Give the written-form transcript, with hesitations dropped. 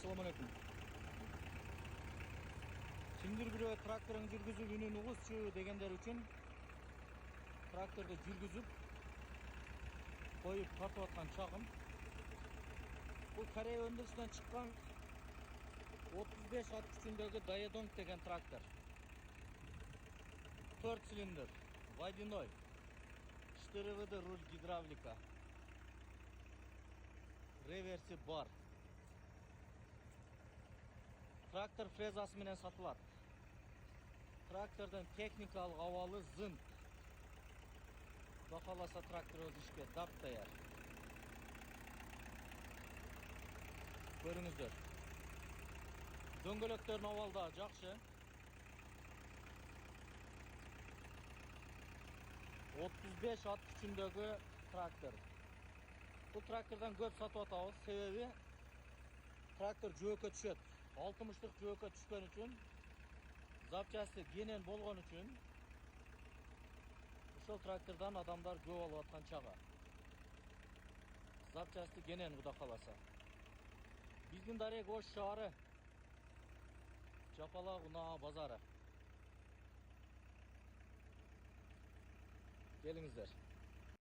Assalamu alaikum. Kimdir biri traktorun жүргүзүп үнүн угузчу дегендер үчүн тракторду жүргүзүп коюп тартып аткан чагым. Бул Корея өндүрүшүнөн чыккан 35 ат күчүндөгү Dayodong деген трактор. 4 цилиндр, водяной, 4 виды руль гидравлика, реверси бар. Трактор фрезасы менен сатылат. Трактордун техникалык абалы зын. Кудай кааласа тракторубуз ишке дап даяр. Көрүңүздөр. Дөңгөлөктөрдүн абалы да жакшы. 35 ат күчүндөгү трактор. Бул трактордон көп сатып атабыз, себеби трактор жөөккө түшөт. 60-лык жөөккө түшкөн үчүн, запчасти кенен болгон үчүн ошол трактордон адамдар көп алып аткан чага. Запчасти кенен Кудай кааласа. Биздин дарек Ош шаары, Жапалак Унаа базары. Келиңиздер.